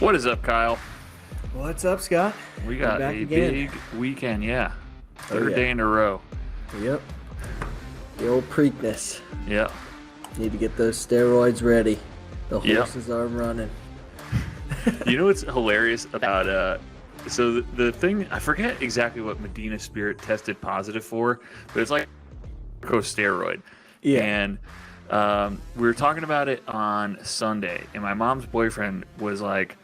What is up, Kyle? What's up, Scott? We got back a again. big weekend, yeah. Third yeah. day in a row. Yep. The old Preakness. Yeah. Need to get those steroids ready. The Yep. horses are running. You know what's hilarious about so the thing, I forget exactly what Medina Spirit tested positive for, but it's like steroid. Yeah. And we were talking about it on Sunday, and my mom's boyfriend was like,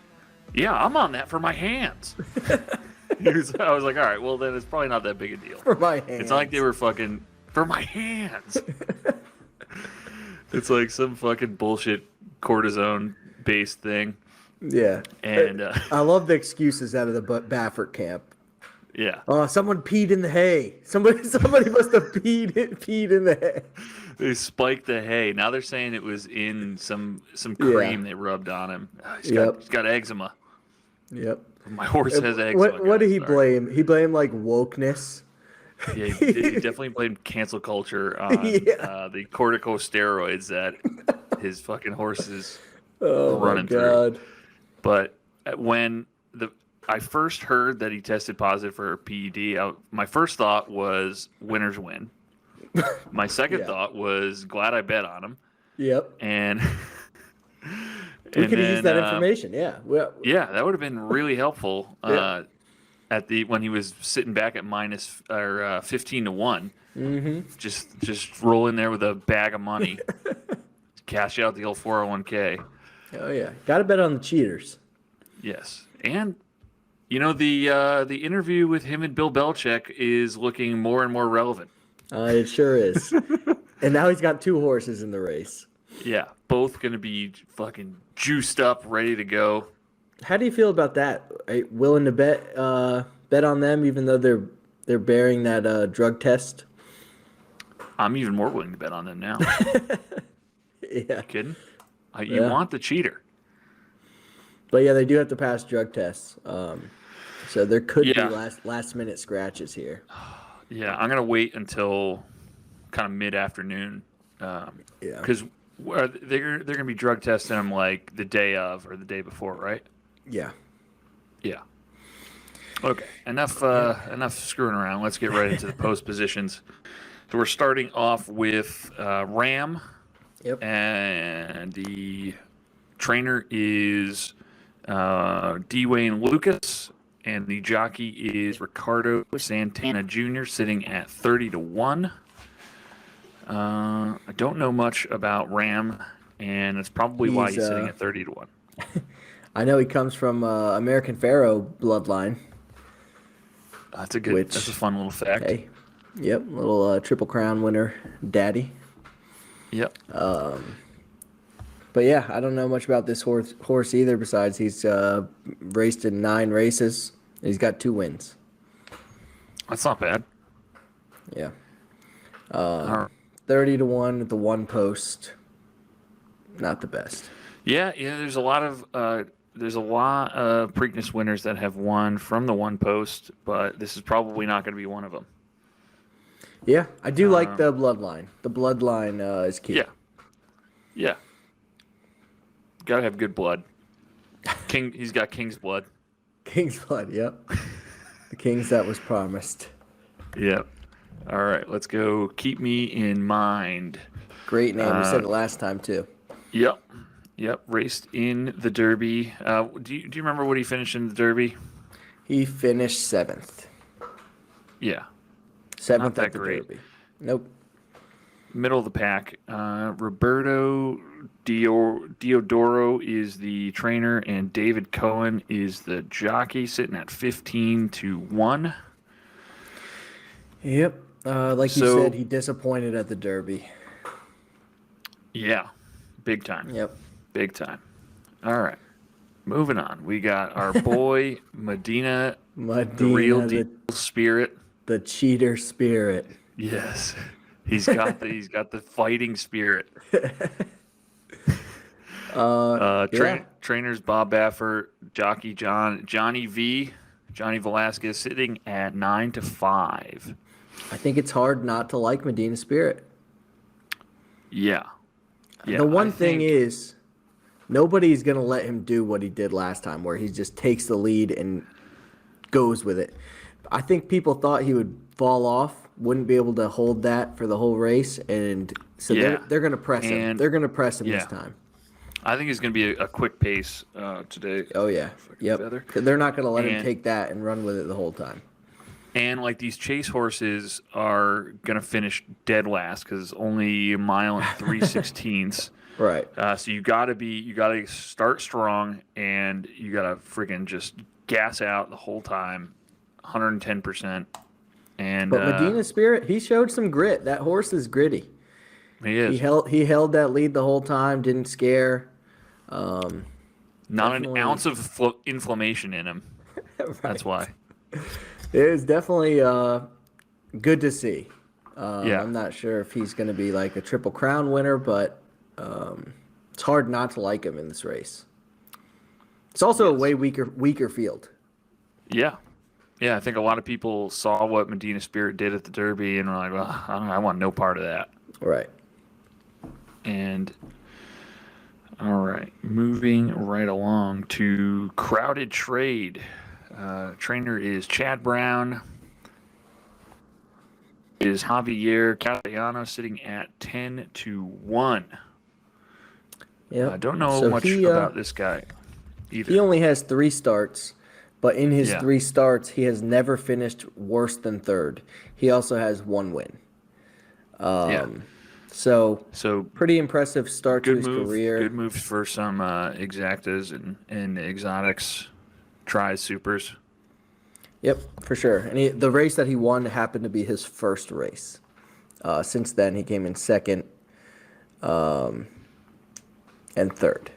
"Yeah, I'm on that for my hands." I was like, "All right, well then it's probably not that big a deal." For my hands. It's not like they were fucking for my hands. It's like some fucking bullshit cortisone-based thing. Yeah. And I love the excuses out of the Baffert camp. yeah, Oh, someone peed in the hay. Somebody must have peed in the hay. they spiked the hay. Now they're saying it was in some cream they rubbed on him. He's got eczema. Yep. My horse has eczema. What did he blame? He blamed like wokeness. Yeah, he definitely blamed cancel culture on the corticosteroids that his fucking horse is running through. But when I first heard that he tested positive for a PED, my first thought was winners win. My second thought was glad I bet on him. Yep. And we could have used that information. Yeah. Yeah, that would have been really helpful. When he was sitting back at minus or 15-1, just roll in there with a bag of money, cash out the old 401k. Oh yeah, got to bet on the cheaters. Yes, and you know the interview with him and Bill Belichick is looking more and more relevant. It sure is. And now he's got two horses in the race. Yeah, both going to be fucking juiced up, ready to go. How do you feel about that? Are you willing to bet on them, even though they're bearing that drug test? I'm even more willing to bet on them now. Yeah. You kidding? You want the cheater. But yeah, they do have to pass drug tests. So there could be last minute scratches here. Yeah, I'm gonna wait until kind of mid-afternoon. Because they're gonna be drug testing them like the day of or the day before, right? Yeah. Yeah. Okay. Enough screwing around. Let's get right into the post positions. So we're starting off with Ram. Yep. And the trainer is Dwayne Lucas, and the jockey is Ricardo Santana Jr. sitting at 30-1. I don't know much about Ram, and that's probably why he's sitting at 30-1. I know he comes from American Pharaoh bloodline. That's a fun little fact. Hey, yep, little Triple Crown winner, daddy. Yep. But yeah, I don't know much about this horse either. Besides, he's raced in 9 races. He's got 2 wins. That's not bad. Yeah. 30-1 at the one post. Not the best. Yeah. There's a lot of Preakness winners that have won from the one post, but this is probably not going to be one of them. Yeah, I do like the bloodline. The bloodline is key. Yeah. Yeah. Got to have good blood. He's got king's blood. King's blood, yep. The kings that was promised. Yep. All right, let's go. Keep Me in Mind. Great name. You said it last time, too. Yep. Raced in the Derby. Do you remember what he finished in the Derby? He finished 7th. Yeah. 7th at the Derby. Nope. Middle of the pack. Roberto Diodoro is the trainer, and David Cohen is the jockey, sitting at 15-1. Yep. Like you said, he disappointed at the Derby. Yeah. Big time. Yep. Big time. All right. Moving on. We got our boy Medina, the real deal spirit. The cheater spirit. Yes. He's got the fighting spirit. Trainers Bob Baffert, jockey Johnny Velasquez sitting at 9-5. I think it's hard not to like Medina Spirit. Yeah. The one thing is Nobody's going to let him do what he did last time, where he just takes the lead and goes with it. I think people thought he would fall off, wouldn't be able to hold that for the whole race, and so they're going to press him. They're going to press him this time. I think it's going to be a quick pace today. Oh, yeah. Yep. They're not going to let him take that and run with it the whole time. And like these chase horses are going to finish dead last because only a mile and 3/16. Right. So you got to start strong, and you got to freaking just gas out the whole time, 110%. And but Medina Spirit, he showed some grit. That horse is gritty. He is. He held that lead the whole time, didn't scare. Not an ounce of inflammation in him. Right. That's why. It was definitely good to see. I'm not sure if he's going to be like a Triple Crown winner, but it's hard not to like him in this race. It's also a way weaker field. Yeah. Yeah, I think a lot of people saw what Medina Spirit did at the Derby and were like, well, I want no part of that. Right. And, all right, moving right along to Crowded Trade. Trainer is Chad Brown. Is Javier Castellano sitting at 10-1. Yeah. I don't know much about this guy either. He only has 3 starts. But in his 3 starts, he has never finished worse than third. He also has 1 win. So pretty impressive start to his career. Good moves for some exactas and exotics, tries, supers. Yep, for sure. And the race that he won happened to be his first race. Since then, he came in second and third.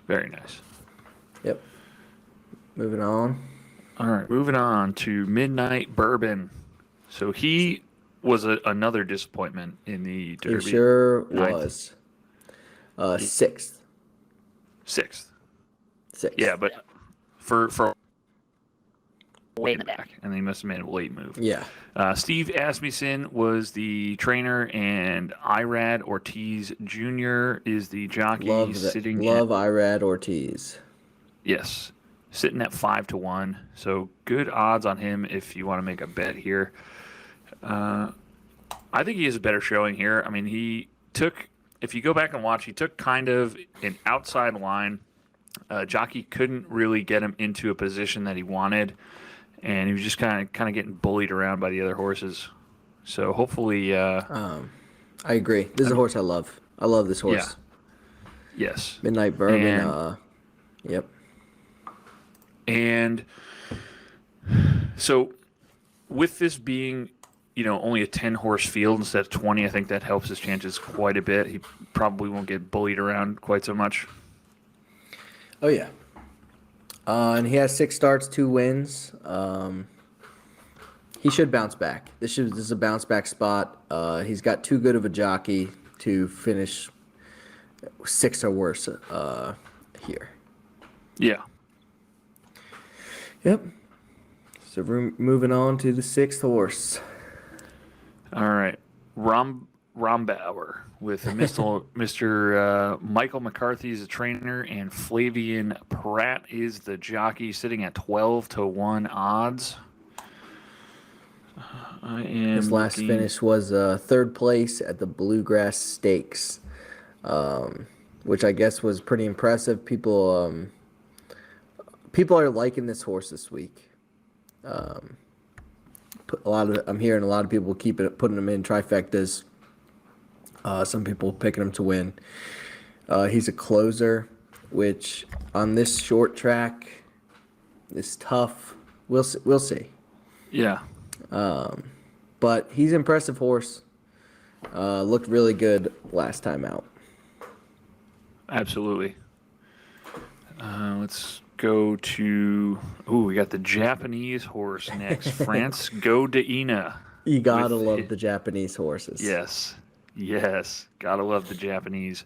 Very nice. Yep. Moving on. All right, moving on to Midnight Bourbon. So he was another disappointment in the Derby. He sure was. 6th. 6th. 6th. Yeah, but for way in the back, and they must have made a late move. Yeah. Steve Asmussen was the trainer, and Irad Ortiz Jr. is the jockey. Love Irad Ortiz. Yes. Sitting at 5-1, so good odds on him if you want to make a bet here. I think he has a better showing here. I mean, if you go back and watch, he took kind of an outside line. Jockey couldn't really get him into a position that he wanted, and he was just kind of getting bullied around by the other horses. So hopefully, I agree. This is a horse I love. I love this horse. Yeah. Yes. Midnight Bourbon. Yep. And so with this being, only a 10-horse field instead of 20, I think that helps his chances quite a bit. He probably won't get bullied around quite so much. Oh, yeah. And he has 6 starts, 2 wins. He should bounce back. This is a bounce back spot. He's got too good of a jockey to finish 6 or worse here. Yeah. Yep. So we're moving on to the 6th horse. All right. Rombauer with Mr. Michael McCarthy is the trainer, and Flavian Pratt is the jockey, sitting at 12-1 odds. His last finish was 3rd place at the Bluegrass Stakes, which I guess was pretty impressive. People are liking this horse this week. I'm hearing a lot of people putting him in trifectas. Some people picking him to win. He's a closer, which on this short track is tough. We'll see. Yeah. But he's an impressive horse. Looked really good last time out. Absolutely. Let's go to... we got the Japanese horse next. France Godaina. You gotta love the Japanese horses. Yes. Gotta love the Japanese.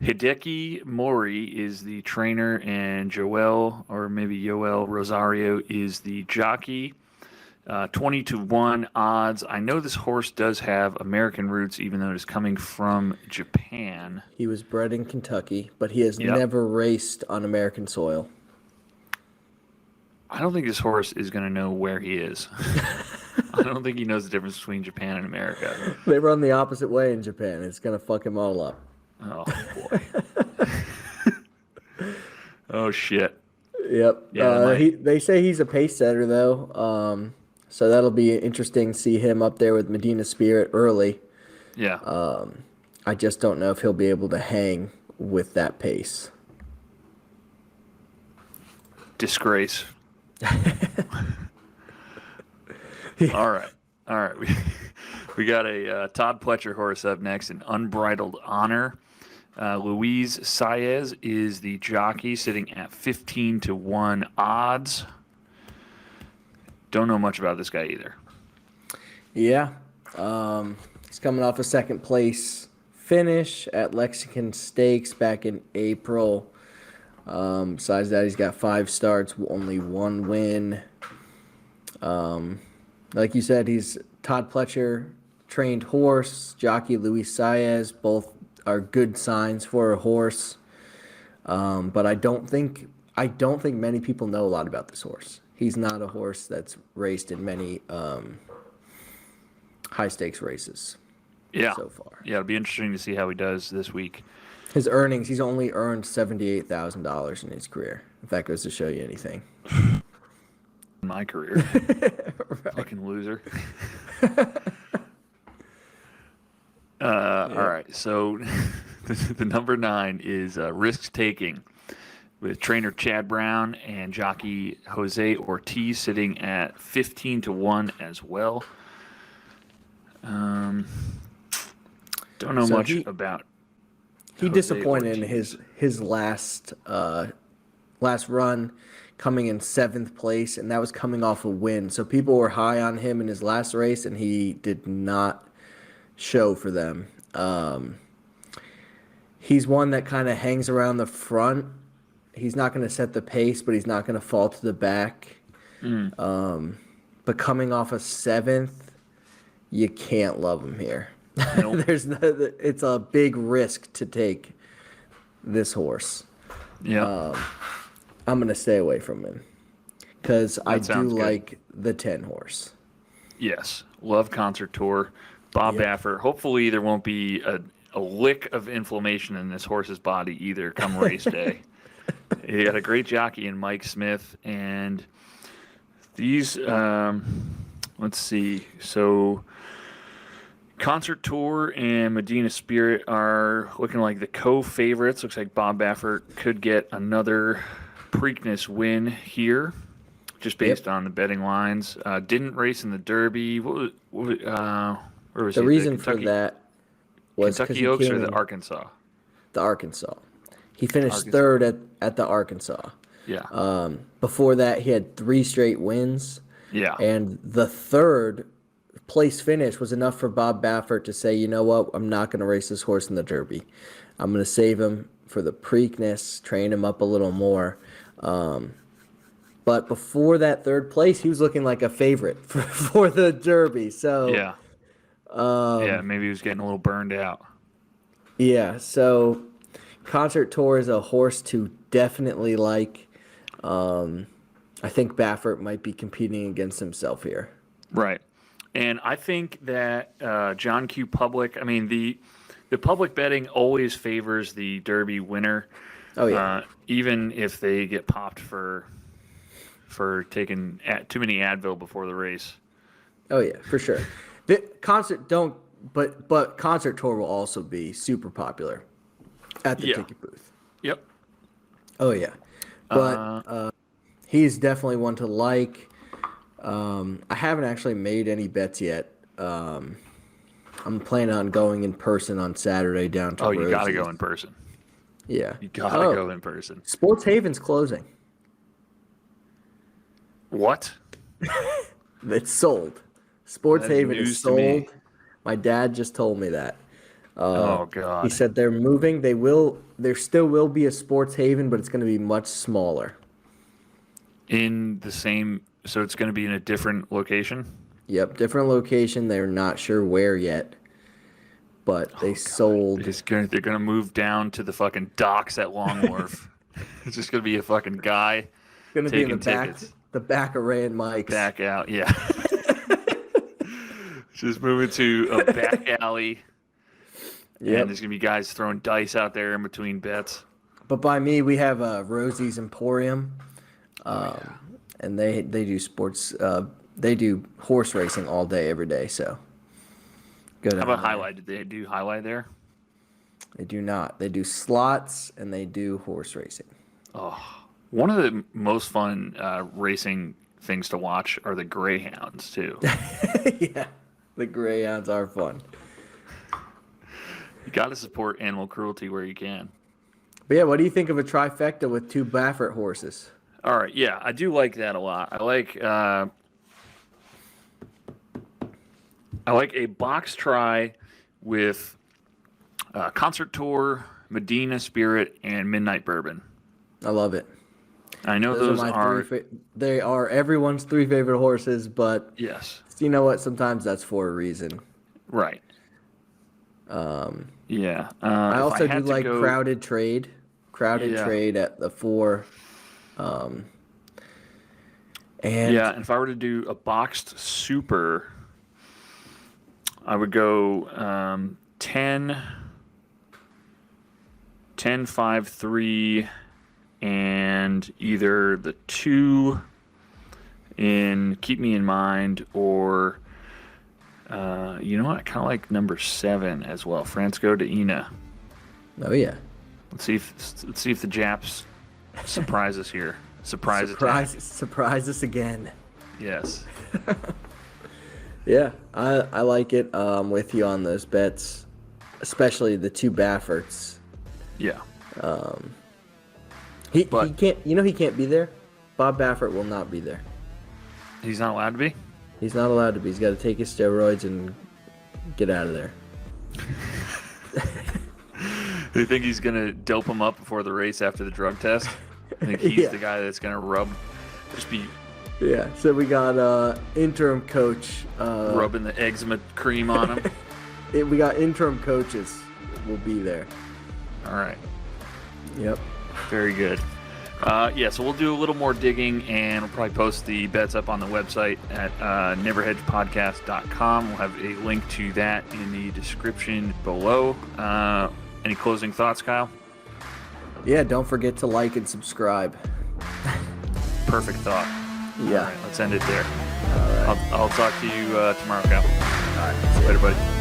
Hideki Mori is the trainer, and Yoel Rosario is the jockey. 20-1 odds. I know this horse does have American roots, even though it's coming from Japan. He was bred in Kentucky, but he has never raced on American soil. I don't think this horse is going to know where he is. I don't think he knows the difference between Japan and America. They run the opposite way in Japan. It's going to fuck him all up. Oh, boy. Oh, shit. Yep. Yeah, they say he's a pace setter, though. So that'll be interesting to see him up there with Medina Spirit early. Yeah. I just don't know if he'll be able to hang with that pace. Disgrace. All right. We got a Todd Pletcher horse up next, an Unbridled Honor. Luis Saez is the jockey, sitting at 15-1 odds. Don't know much about this guy either. Yeah. He's coming off a second place finish at Lexington Stakes back in April. Besides that, he's got 5 starts, only 1 win. Like you said, he's Todd Pletcher trained horse, jockey Luis Saez. Both are good signs for a horse. But I don't think many people know a lot about this horse. He's not a horse that's raced in many high stakes races. Yeah. So far. Yeah, it'll be interesting to see how he does this week. His earnings, he's only earned $78,000 in his career. If that goes to show you anything. In my career. Right. Fucking loser. All right, so the number 9 is Risk Taking, with trainer Chad Brown and jockey Jose Ortiz sitting at 15-1 as well. Don't know much about. He Jose disappointed Ortiz. in his last run, coming in 7th place, and that was coming off a win. So people were high on him in his last race, and he did not show for them. He's one that kind of hangs around the front. He's not going to set the pace, but he's not going to fall to the back. But coming off a 7th, you can't love him here. Nope. It's a big risk to take this horse. Yeah. I'm going to stay away from him because I do sounds good. like the 10 horse. Yes. Love Concert Tour. Bob Baffert. Hopefully there won't be a lick of inflammation in this horse's body either come race day. He got a great jockey in Mike Smith, and these, let's see, so Concert Tour and Medina Spirit are looking like the co-favorites. Looks like Bob Baffert could get another Preakness win here, just based on the betting lines. Didn't race in the Derby. Where was The he? reason for that was Kentucky Oaks or the Arkansas? The Arkansas. He finished third at the Arkansas. Yeah. Before that, he had 3 straight wins. Yeah. And the third place finish was enough for Bob Baffert to say, you know what, I'm not going to race this horse in the Derby. I'm going to save him for the Preakness, train him up a little more. But before that third place, he was looking like a favorite for the Derby. So yeah. Maybe he was getting a little burned out. Yeah, so Concert Tour is a horse to definitely like. I think Baffert might be competing against himself here. Right. And I think that John Q. Public, I mean, the public betting always favors the Derby winner. Oh, yeah. Even if they get popped for taking too many Advil before the race. Oh, yeah, for sure. Concert Tour will also be super popular at the ticket booth. Yep. Oh, yeah. But he's definitely one to like. I haven't actually made any bets yet. I'm planning on going in person on Saturday down to you got to Rosie's. go in person. Yeah. You got to go in person. Sports Haven's closing. What? It's sold. Sports Haven is sold. Me. My dad just told me that. Oh, God. He said they're moving. There still will be a Sports Haven, but it's going to be much smaller. In the same So it's going to be in a different location? Yep, different location. They're not sure where yet, but they sold. They're going to move down to the fucking docks at Long Wharf. It's just going to be a fucking guy Going to be in tickets. the back of Ray and Mike's. Back out, yeah. Just moving to a back alley. Yeah, and there's going to be guys throwing dice out there in between bets. But by me, we have Rosie's Emporium, and they do sports. They do horse racing all day, every day. So good. How about Highlight? Did they do Highlight there? They do not. They do slots and they do horse racing. Oh, one of the most fun racing things to watch are the greyhounds too. Yeah, the greyhounds are fun. You got to support animal cruelty where you can. But yeah, what do you think of a trifecta with 2 Baffert horses? All right, yeah, I do like that a lot. I like a box try with Concert Tour, Medina Spirit, and Midnight Bourbon. I love it. I know those are they are everyone's 3 favorite horses, but yes, you know what? Sometimes that's for a reason. Right. Yeah. I also do like Crowded Trade at the 4. And if I were to do a boxed super, I would go 10, 5, 3, and either the 2 in Keep Me in Mind, or you know what? I kind of like number 7 as well, Francisco de Ina. Oh yeah. Let's see if the Japs surprise us here. Surprise us again. Yes. Yeah, I like it. With you on those bets, especially the 2 Bafferts. Yeah. He can't. You know he can't be there. Bob Baffert will not be there. He's not allowed to be? He's not allowed to be. He's got to take his steroids and get out of there. Do you think he's going to dope him up before the race after the drug test? I think he's the guy that's going to just be... Yeah, so we got interim coach... rubbing the eczema cream on him. We got interim coaches will be there. All right. Yep. Very good. So we'll do a little more digging, and we'll probably post the bets up on the website at neverhedgepodcast.com. We'll have a link to that in the description below. Any closing thoughts, Kyle? Yeah, don't forget to like and subscribe. Perfect thought. Yeah. All right, let's end it there. All right. I'll talk to you tomorrow, Kyle. All right. Later, buddy.